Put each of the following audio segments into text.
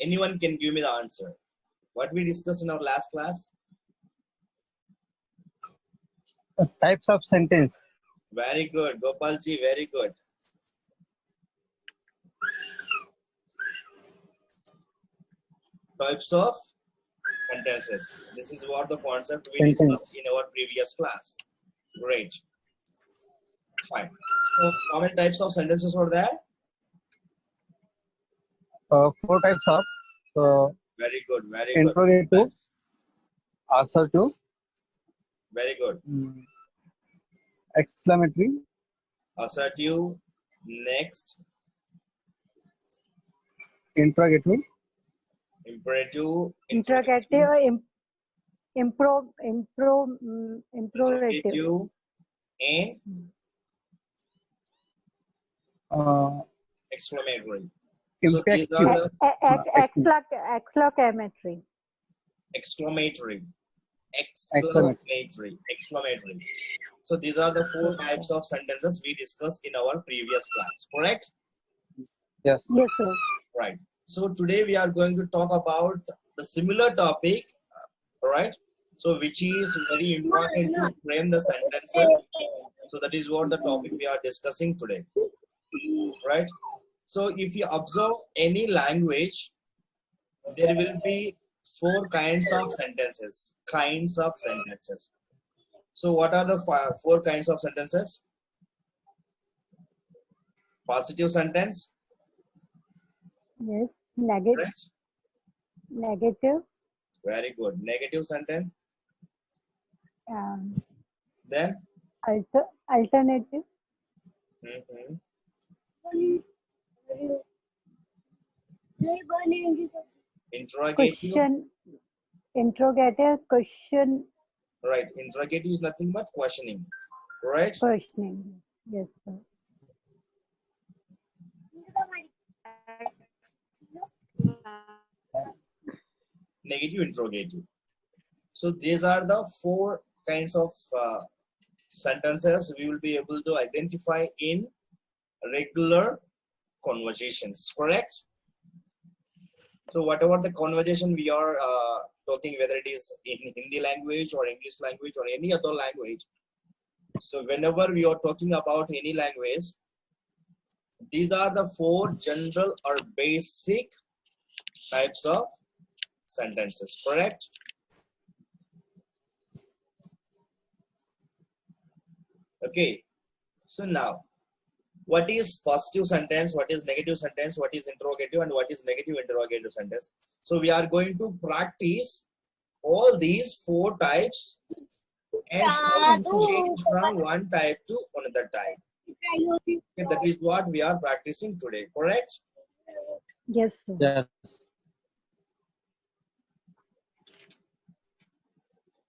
Anyone can give me the answer. What we discussed in our last class? Types of sentence. Very good, Gopalji, very good. Types of sentences. This is what the concept we discussed in our previous class. Great. Fine. So how many types of sentences were there? 4 types of Very good, very good. interrogative, assertive, Very good. exclamatory, Assertive. Next. interrogative, Imperative. Interrogative, imperative, Interrogative. And exclamatory. So these are the exclamatory. exclamatory. Exclamatory. So these are the 4 types of sentences we discussed in our previous class, correct? Yes. Yes, sir. Right. So today we are going to talk about the similar topic, right? So which is very important to frame the sentences. So that is what the topic we are discussing today, right? So if you observe any language, there will be 4 kinds of sentences. So what are the 4 kinds of sentences? Positive sentence. Yes. Negative. Right? Negative. Very good. Negative sentence. Then Alternative. Interrogative. Interrogative, question. Right. Interrogative is nothing but questioning. Right? Questioning. Yes, sir. Negative, interrogative. So these are the 4 kinds of sentences we will be able to identify in regular conversations, correct? So whatever the conversation we are talking, whether it is in Hindi language or English language or any other language, so whenever we are talking about any language, these are the 4 general or basic types of sentences, correct? Okay, so now what is positive sentence, what is negative sentence, what is interrogative, and what is negative interrogative sentence? So we are going to practice all these 4 types and change from one type to another type. Okay, that is what we are practicing today, correct? Yes, sir. Yes.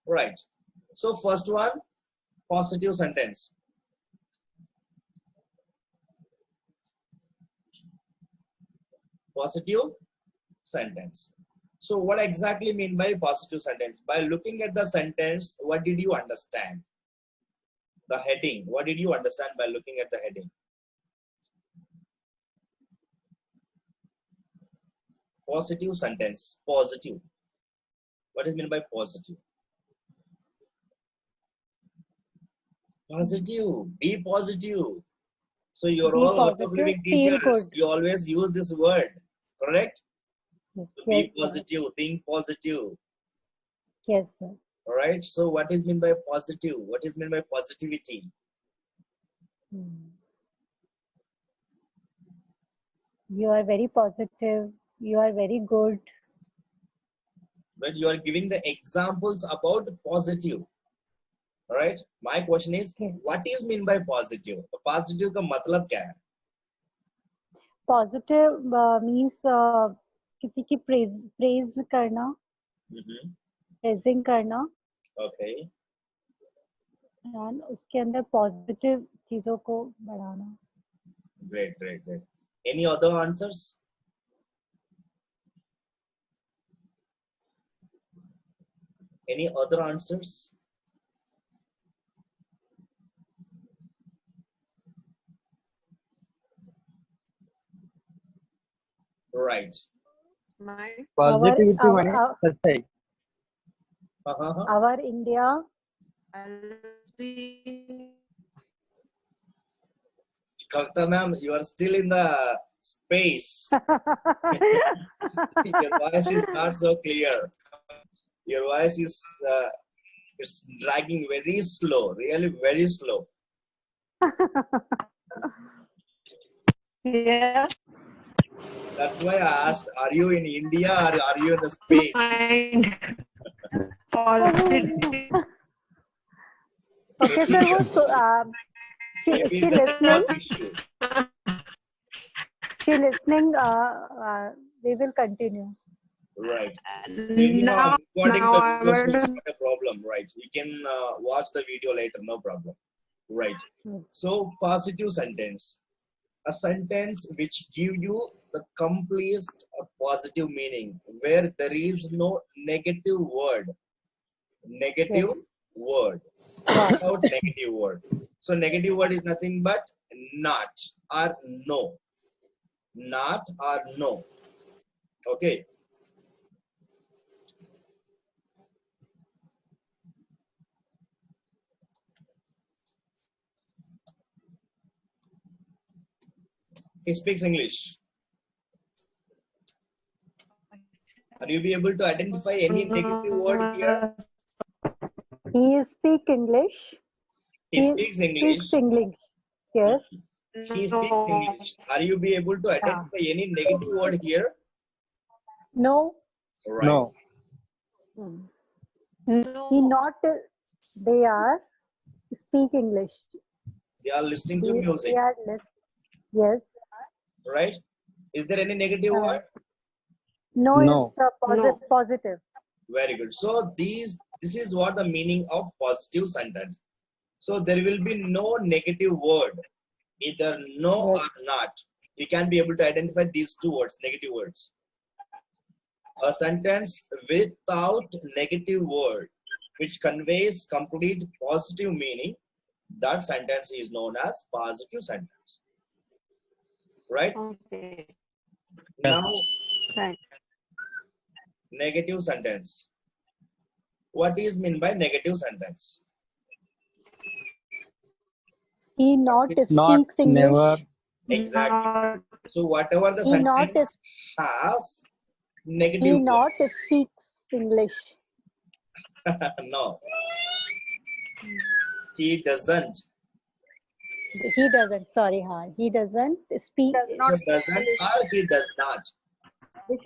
Right. So first one, positive sentence. Positive sentence. So what exactly mean by positive sentence? By looking at the sentence, what did you understand? The heading. What did you understand by looking at the heading? Positive sentence. Positive. What is meant by positive? Positive. Be positive. So you're all out of living teachers. You always use this word, correct? Yes, So be yes, positive. Sir. Think positive. Yes, sir. All right. So what is meant by positive? What is meant by positivity? You are very positive. You are very good. Right. You are giving the examples about positive. All right. My question is, what is meant by positive? Positive का मतलब क्या है? Positive means किसी की praise करना, praising करना. Okay. And उसके अंदर positive चीजों को बढ़ाना. Great, great, great. Any other answers? Any other answers? Right. Positivity our, money सच्चाई. our India, Kavita ma'am, you are still in the space. Your voice is not so clear. Your voice is it's dragging very slow, really very slow. Yes. That's why I asked, are you in India or are you in the space? Mind. Positive. okay, sir, Maybe she the listening? network issue. She listening? We will continue. Right. So anyhow, recording now the I'm videos able is to- not a problem, right? You can watch the video later, no problem. Right. Hmm. So positive sentence. A sentence which give you the complete positive meaning where there is no negative word. Negative word. Without negative word. So negative word is nothing but not or no. Not or no. Okay. He speaks English. Are you be able to identify any negative word here? He speak English. He speaks English. Speaks English. Yes. He speaks English. Are you be able to identify any negative word here? No. Right. No. Hmm. No. He not. They are speak English. They are listening to music. They are yes. Right? Is there any negative word? No, No. it's a No. positive. Very good. So this is what the meaning of positive sentence. So there will be no negative word, either no Yes. or not. You can be able to identify these two words, negative words. A sentence without negative word, which conveys complete positive meaning, that sentence is known as positive sentence. Right? Okay. Now, Right. negative sentence. What is meant by negative sentence? He not Not. speaks English. Never. Exactly. Not, So whatever the He not sentence has negative He word. not speaks English. No. He doesn't. He doesn't. Sorry, he doesn't speak. He just doesn't or he does not. He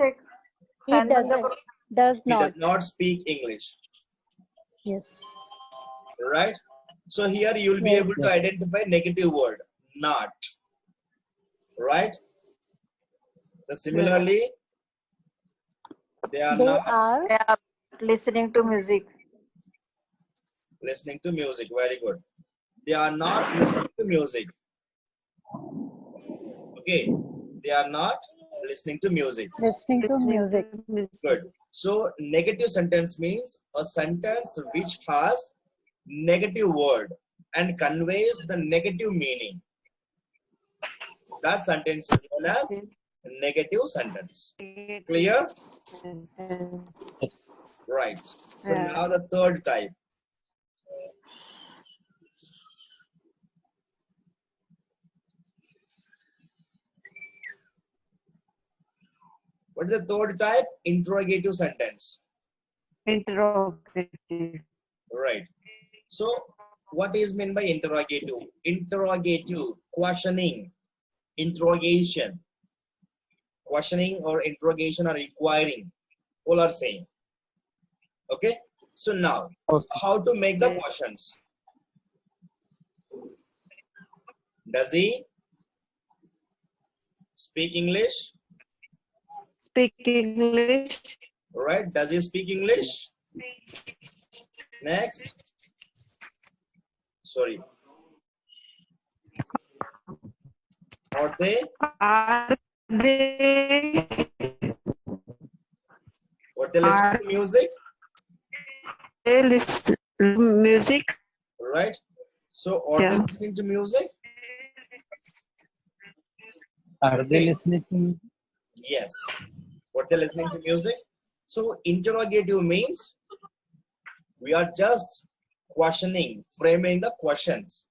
doesn't. Does He not. does not speak English. Yes. Right? So here you will be Yes. able to identify negative word. Not. Right? So similarly, they are They not are. they are listening to music. listening to music. Very good. They are not listening to music. Okay. They are not listening to music. Listening to music. Good. So negative sentence means a sentence which has negative word and conveys the negative meaning. That sentence is known as negative sentence. Clear? Right. So Yeah. now the third type. What is the third type? Interrogative sentence. Interrogative. Right. So what is meant by interrogative? Interrogative, questioning, interrogation. Questioning or interrogation or inquiring. All are same. Okay. So now, Okay. how to make the questions? Does he speak English? Speak English. Right. Does he speak English? Next. Sorry. Are they? Are they What they listen to music? listen music? Right. So are they Yeah. listening to music? Are they Okay. listening to? Yes. What they're listening to music. So interrogative means we are just questioning, framing the questions.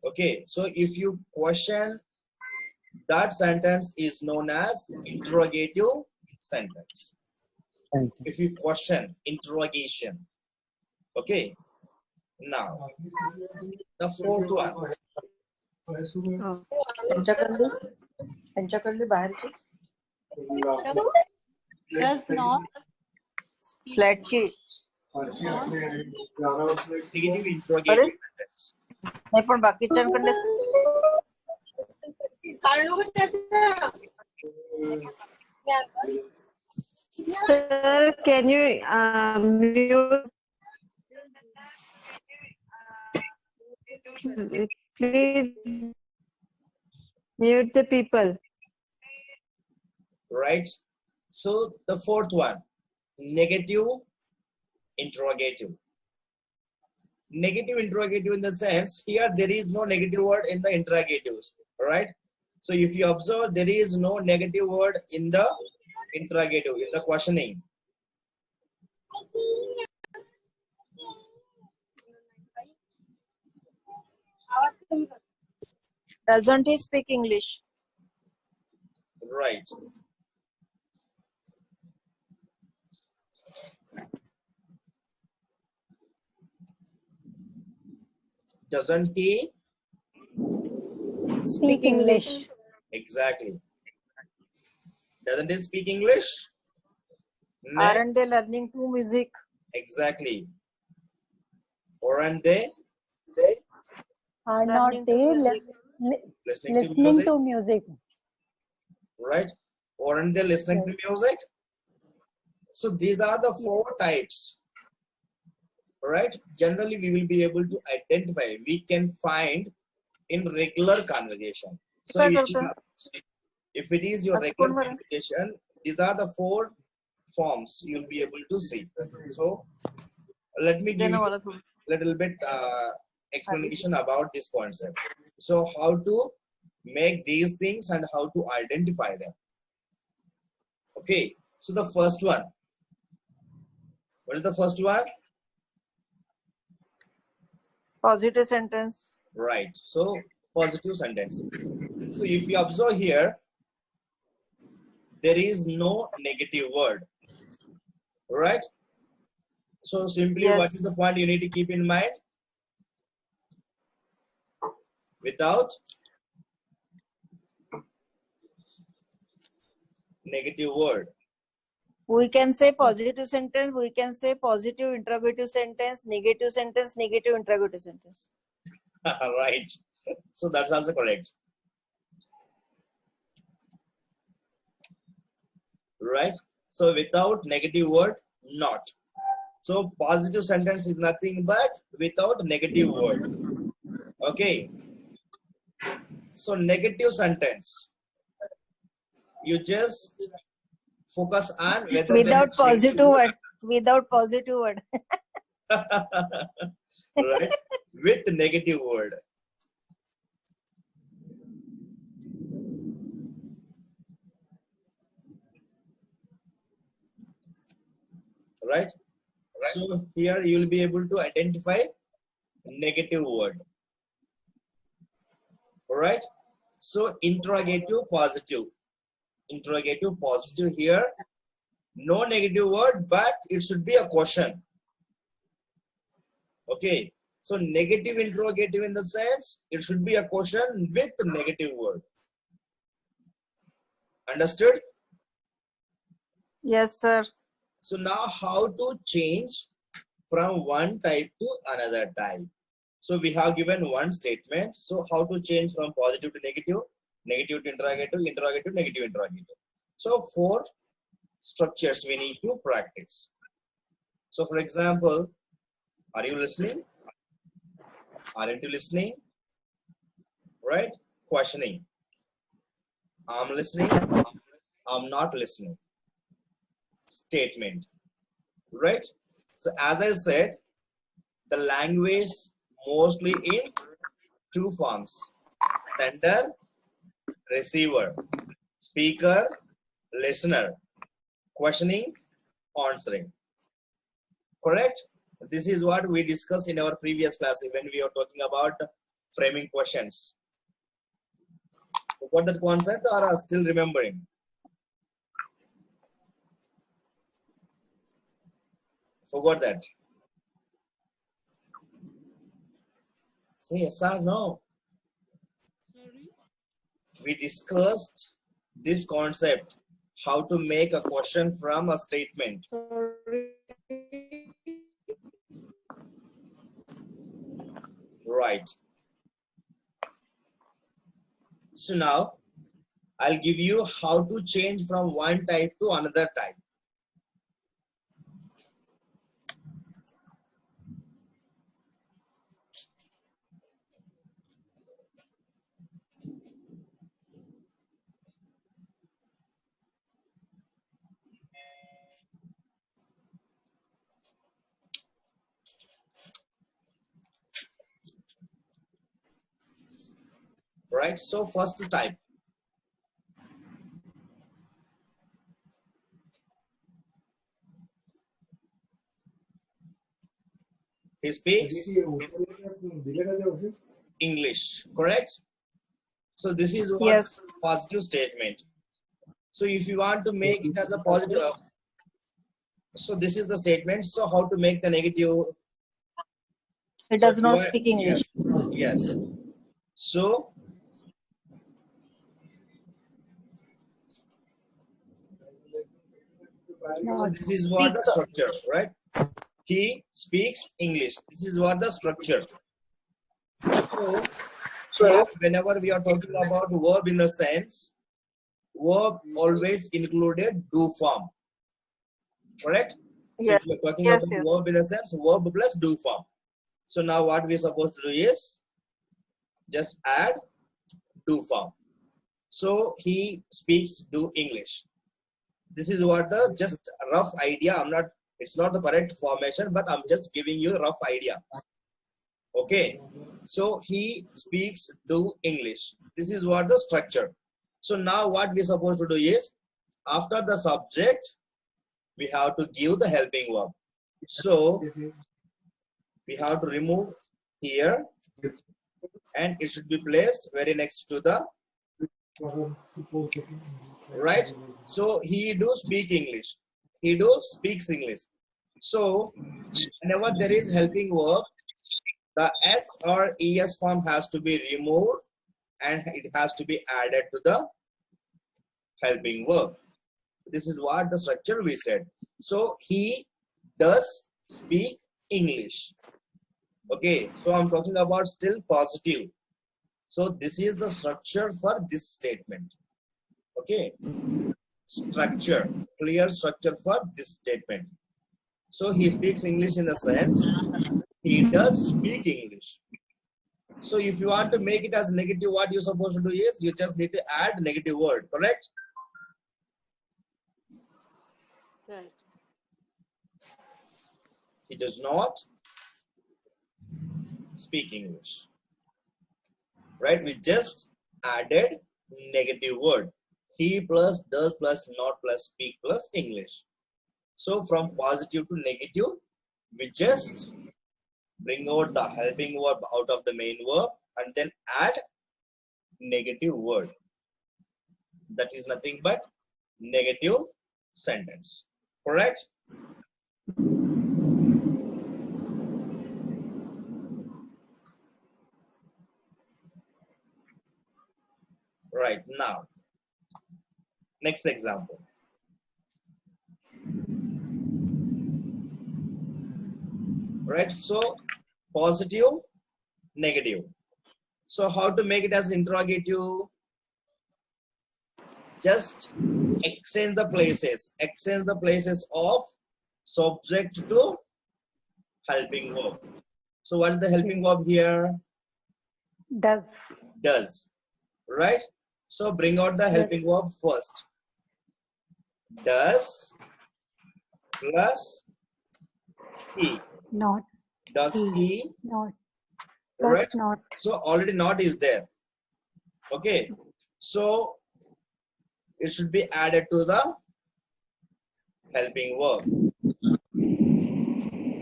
Okay, so if you question, that sentence is known as interrogative sentence. Thank you. If you question, interrogation. Okay, now the fourth one. त्यांच्याकडली बाहेरची Does not फ्लॅटची Negative interrogative sentence. नाही पण बाकीच्यांकडले Sir, can you mute? Please mute the people. Right? So the fourth one, negative interrogative. Negative interrogative in the sense, here there is no negative word in the interrogatives, right? So if you observe, there is no negative word in the interrogative, in the questioning. doesn't he speak English? Right. Doesn't he? Speak English. Exactly. Doesn't he speak English? Next. Aren't they learning to music? Exactly. Aren't they Are not Learning they to music. listening to music? listening to music? Right? Aren't they listening to music? So these are the four types. Right? Generally, we will be able to identify. We can find in regular conversation. So if it is your regular conversation, these are the four forms you'll be able to see. So let me give you a little bit explanation about this concept. So how to make these things and how to identify them. Okay, so the first one. What is the first one? Positive sentence. Right. So positive sentence. So if you observe here, there is no negative word. Right? So simply what is the point you need to keep in mind? Without negative word. We can say positive sentence, we can say positive interrogative sentence, negative interrogative sentence. Right. So that's also correct. Right. So without negative word, not. So positive sentence is nothing but without negative word. Okay. So negative sentence, you just focus on whether Without positive word. Without positive word. right? With negative word. Right? So here you will be able to identify negative word. Alright? So interrogative positive. Interrogative positive here. No negative word, but it should be a question. Okay. So negative interrogative in the sense, it should be a question with negative word. Understood? Yes, sir. So now how to change from one type to another type? So we have given one statement. So how to change from positive to negative, negative to interrogative, interrogative, negative interrogative. So four structures we need to practice. So for example, are you listening? Aren't you listening? Right? Questioning. I'm listening. I'm not listening. Statement. Right? So as I said, the language mostly in two forms: sender, receiver, speaker, listener, questioning, answering. Correct? This is what we discussed in our previous class when we were talking about framing questions. Forgot that concept or are still remembering? Forgot that? Say yes or no. We discussed this concept, how to make a question from a statement. Right. So now I'll give you how to change from one type to another type. Right. So first type. He speaks English, correct? So this is what Yes. positive statement. So if you want to make it as a positive, so this is the statement. So how to make the negative? He does not You are- speak English. Yes. So this is what the structure, right? He speaks English. This is what the structure. So whenever we are talking about verb in the sense, verb always included do form. Correct? So Yes. if you're talking Yes, about yes. verb in a sense, verb plus do form. So now what we're supposed to do is just add do form. So he speaks do English. This is what the just rough idea. It's not the correct formation, but I'm just giving you a rough idea. Okay. So he speaks do English. This is what the structure. So now what we're supposed to do is after the subject, we have to give the helping verb. So we have to remove here and it should be placed very next to the right. So he do speak English. He do speaks English. So whenever there is helping verb, the S or ES form has to be removed and it has to be added to the helping verb. This is what the structure we said. So he does speak English. Okay, so I'm talking about still positive. So this is the structure for this statement. Okay, structure, clear structure for this statement. So he speaks English in the sense he does speak English. So if you want to make it as negative, what you're supposed to do is you just need to add negative word, correct? Right. He does not speak English. Right? We just added negative word. He plus does plus not plus speak plus English. So from positive to negative, we just bring out the helping verb out of the main verb and then add negative word. That is nothing but negative sentence. Correct? Right, now, next example. Right, so positive, negative. So how to make it as interrogative? Just exchange the places of subject to helping verb. So what is the helping verb here? Does. Does. Right? So bring out the helping verb first. Does plus he. Not. Does he? Not. Right? Does not. So already not is there. Okay. So it should be added to the helping verb.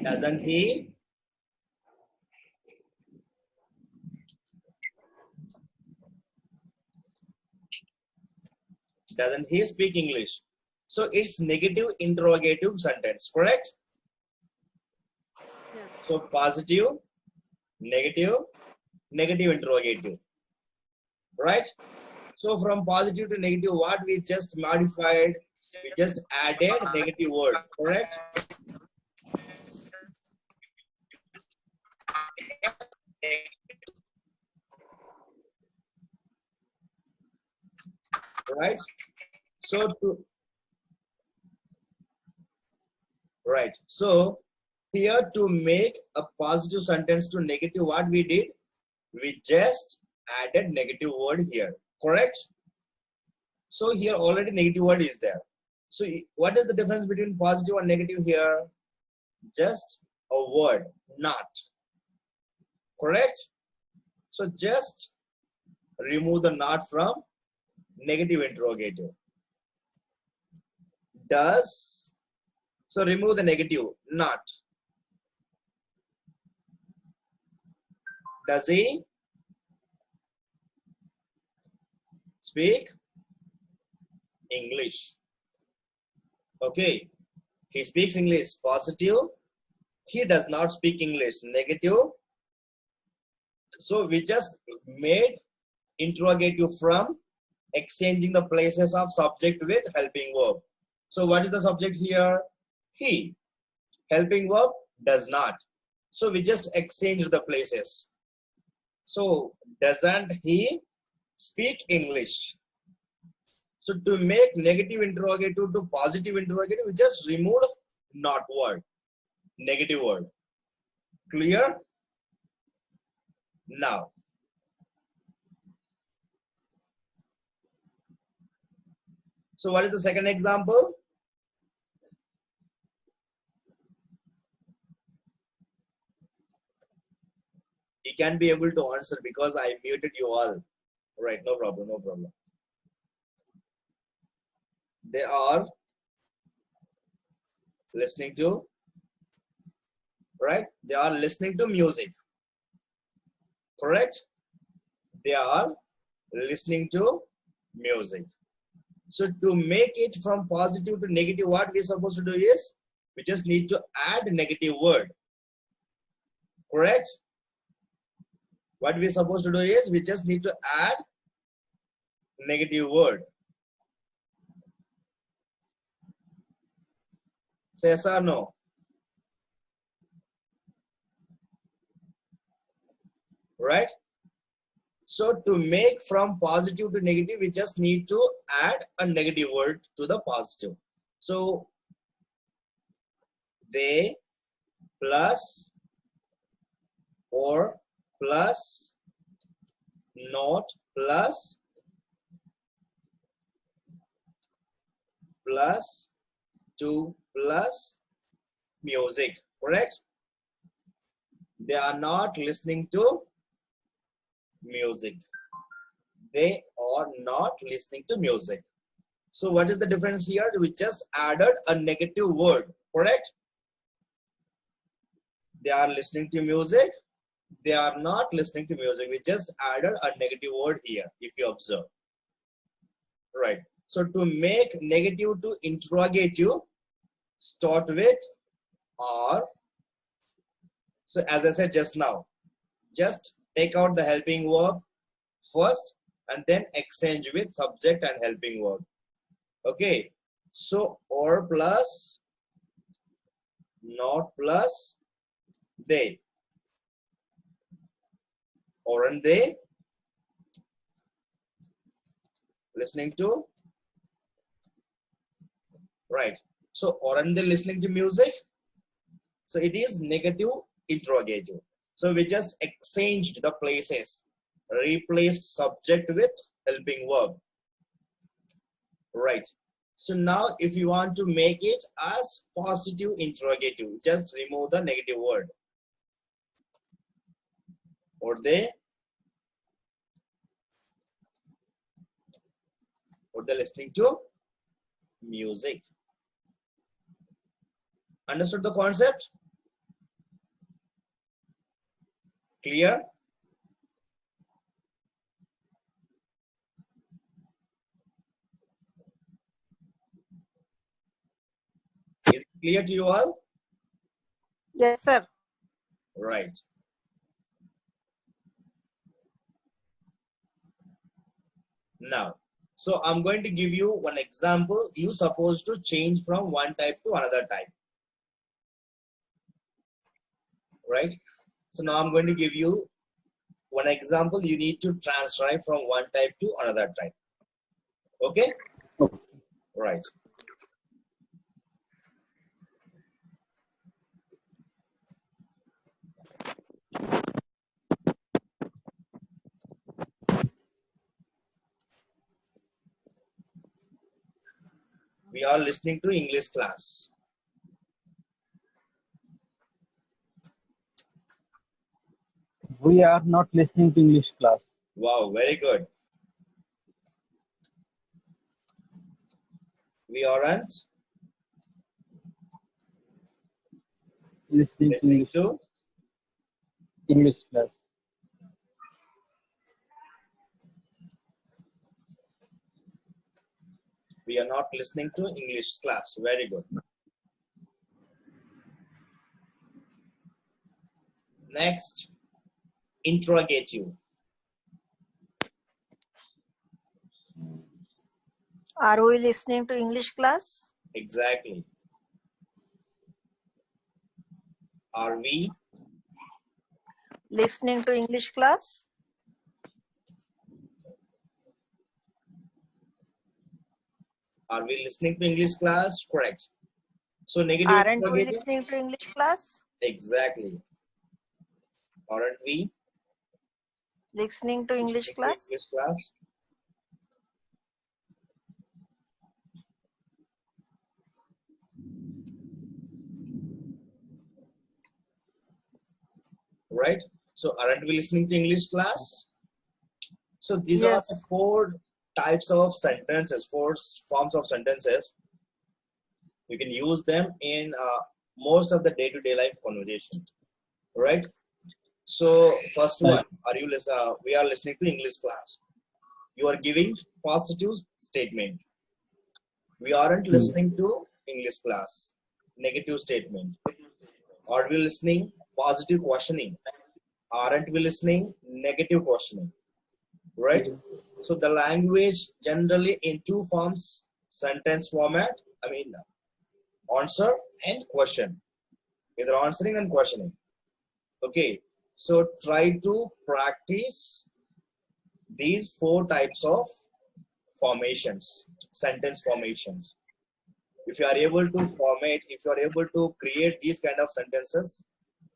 Doesn't he? Doesn't he speak English? So it's negative interrogative sentence, correct? Yeah. So positive, negative, negative interrogative, right? So from positive to negative, what we just modified, we just added negative word, correct? Right? So right. So here to make a positive sentence to negative, what we did, we just added negative word here, correct? So here already negative word is there. So what is the difference between positive and negative here? Just a word, not, correct? So just remove the not from negative interrogative. Does, so remove the negative, not. Does he speak English? Okay, he speaks English, positive. He does not speak English, negative. So we just made interrogative from exchanging the places of subject with helping verb. So what is the subject here? He. Helping verb, does not. So we just exchanged the places. So doesn't he speak English? So to make negative interrogative to positive interrogative, we just removed not word, negative word. Clear? Now, so what is the second example? You can be able to answer because I muted you all. Right, no problem, no problem. They are listening to, right? They are listening to music. Correct? They are listening to music. So to make it from positive to negative, what we're supposed to do is, we just need to add negative word. Correct? What we're supposed to do is, we just need to add negative word. Say yes or no? Right? So to make from positive to negative, we just need to add a negative word to the positive. So they plus or plus not plus plus to plus music, correct? They are not listening to music. They are not listening to music. So what is the difference here? We just added a negative word, correct? They are listening to music. They are not listening to music. We just added a negative word here, if you observe. Right. So to make negative to interrogative, start with are. So as I said just now, just take out the helping verb first and then exchange with subject and helping verb. Okay. So or plus, not plus, they. Aren't they listening to? Right. So aren't they listening to music? So it is negative interrogative. So we just exchanged the places, replaced subject with helping verb. Right. So now if you want to make it as positive interrogative, just remove the negative word. Or they or they're listening to music. Understood the concept? Clear? Is it clear to you all? Yes, sir. Right. Now, so I'm going to give you one example. You supposed to change from one type to another type. Right? So now I'm going to give you one example. You need to transcribe from one type to another type. Okay? Okay. Right. We are listening to English class. We are not listening to English class. Wow, very good. We aren't Listening to listening to English class. we are not listening to English class. Very good. Next, interrogative. Are we listening to English class? Exactly. Are we Listening to English class? listening to English class? Correct. So negative Aren't we interrogative. listening to English class? Exactly. Aren't we Listening to English listening to class? English class? Right. So aren't we listening to English class? So these are the Yes. 4 types of sentences, 4 forms of sentences. You can use them in most of the day-to-day life conversation, right? So first Right. one, we are listening to English class. You are giving positive statement. We aren't listening to English class. Negative statement. Are we listening? Positive questioning. Aren't we listening? Negative questioning. Right? So the language generally in 2 forms, sentence format, answer and question. Either answering and questioning. Okay. So try to practice these 4 types of formations, sentence formations. If you are able to if you are able to create these kind of sentences,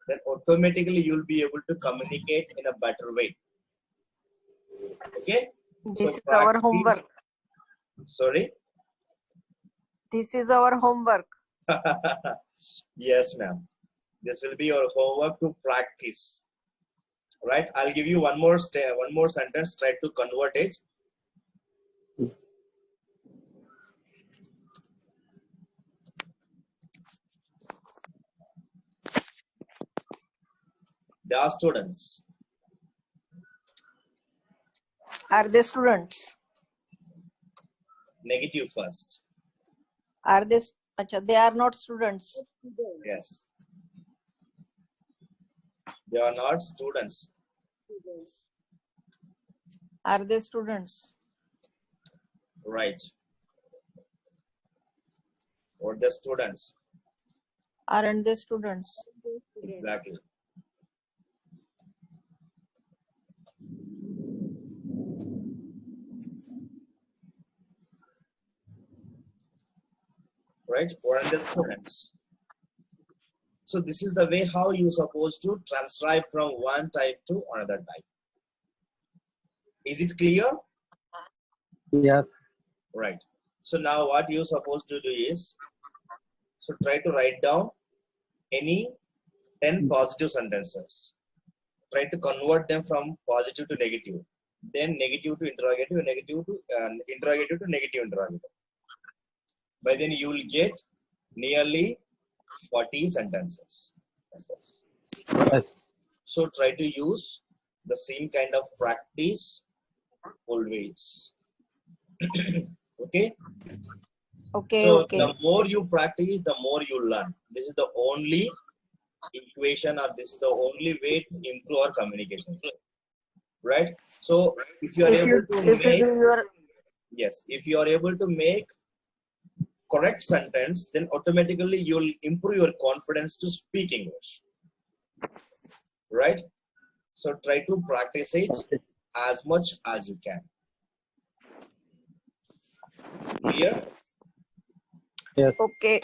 then automatically you'll be able to communicate in a better way. Okay? This is our homework. Sorry? This is our homework. Yes, ma'am. This will be your homework to practice. Right? I'll give you one more sentence. Try to convert it. They are students. Are they students? Negative first. Are they? They are not students. Yes. They are not students. Are they students? Right. Or the students. Aren't they students? Exactly. Right? Or the students. So this is the way how you're supposed to transcribe from one type to another type. Is it clear? Yes. Right. So now what you're supposed to do is, so try to write down any 10 positive sentences. Try to convert them from positive to negative. then negative to interrogative, negative to interrogative to negative interrogative. By then you will get nearly 40 sentences. Yes. So try to use the same kind of practice always. Okay. Okay, So okay. the more you practice, the more you learn. This is the only equation, or this is the only way to improve our communication. Right? So if you are able to If you make, do your yes, if you are able to make correct sentence, then automatically you will improve your confidence to speak English. Right? So try to practice it Okay. as much as you can. Clear? Yes. Okay.